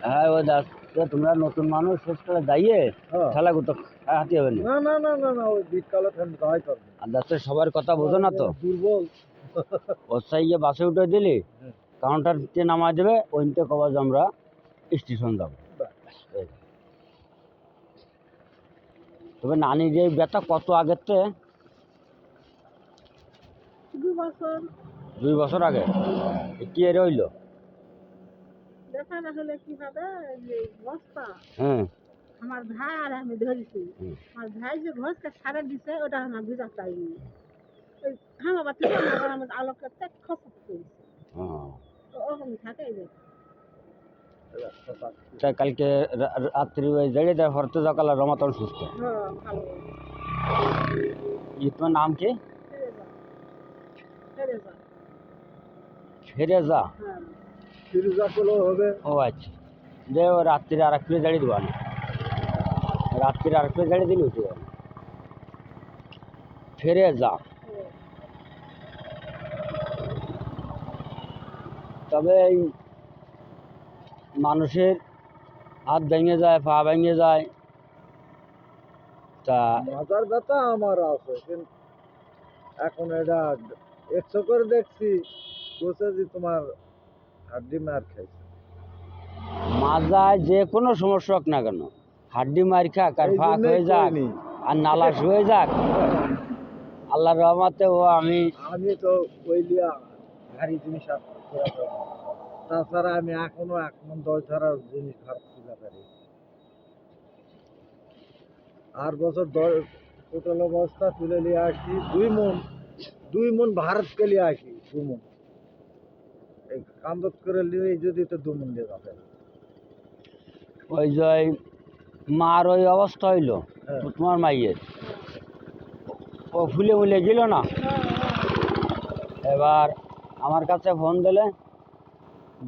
হ্যাঁ ও দাস তোমরা নতুন মানুষ শেষ করে যাইয়ে হ্যাঁ। খেলা করতো হাতি হবে না। না না না না না ওই শীতকালে তাই করবে। আর দাসের সবার কথা বোঝো না তো, দুর্বল। ওর সাইয়ে বাসে উঠে দিলি কাউন্টারতে নামায় দেবে, ওইতে কবা যে আমরা স্টেশন যাবো। তবে নানির এই ব্যথা কত আগের থেকে? 2 বছর। 2 বছর আগে। কি এর হইলো? দেখা না হলে কিভাবে যে বস্তা হ্যাঁ আমার ভাই আর আমি ধরেছি। আমার ভাই যে ঘষকে সারা দিছে ওটা আমার বুঝা পাইনি। ওই হামা বাতি আমার আলোকে খসা করেছে। ওরকম থাকে এই যে। তা কালকে রাত্রি ওই জেড়ে দেয় হরতে সকালে রমাতন সুস্থ। হ্যাঁ ভালো। তোমার নাম কি? ফেরেজা। ফেরেজা। হ্যাঁ। ফিরোজা করলেও হবে। ও আচ্ছা, যে ও রাত্রিরে আর এক প্লেট জাড়ি দেবো না, রাত্রিরে আর এক প্লেট জাড়ি দিলে উঠে যাবে। ফেরেজা। তবে এই মানুষের হাত ভেঙে যায়, পা ভেঙে যায়, তা মাথার ব্যথা আমার আছে, কিন্তু এখন এটা 100 করে দেখছি বলছে যে তোমার হাড্ডি মার খাইছে। মাজায় যে কোনো সমস্যা হোক না কেন, হাড্ডি মার খাক আর এই ফাঁক জন্যই হয়ে যাক করিনি। আর নালাশ হয়ে যাক, আল্লাহর রহমতে ও আমি আমি তো ওই লিয়া ভারী জিনিস আর করা যাবে না। তাছাড়া আমি এখনো 1 মন 10 ধারা জিনিস খারাপ তুলা পারি। আর বছর টোটাল অবস্থা তুলে নিয়ে আসি 2 মন ভারতকে নিয়ে আসি 2 মন। এই কান্দত করে নিয়ে যদি তো 2 মন দিয়ে যাবে। ওই যে মার ওই অবস্থা হইলো হ্যাঁ। তোমার মাইয়ের, ও ফুলে মুলে গেল না। এবার আমার কাছে ফোন দিলে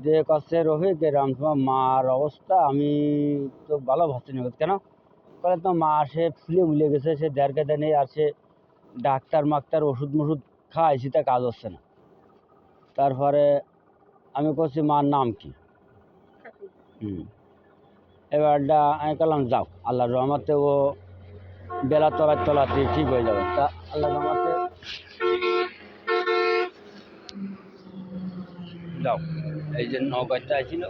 যে কচ্ছে রফিক এরম তোমার মার অবস্থা, আমি তো ভালো ভাবছি না। কেন বলে তো মা সে ফুলে মুলে গেছে, সে দেড় কেটে নেই, আর সে ডাক্তার মাক্তার ওষুধ মষুধ খায়, সেটা কাজ হচ্ছে না। তারপরে আমি করছি মার নাম কি? এবারটা আমি করলাম যাও, আল্লাহর রহমতে ও বেলা তলাতে ঠিক হয়ে যাবে। তা আল্লাহর রহমতে যাও, এই যে নৌকাটা ছিল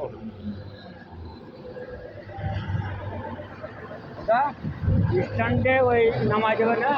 ওটা স্ট্যান্ডে ওই নামাই দেবে না।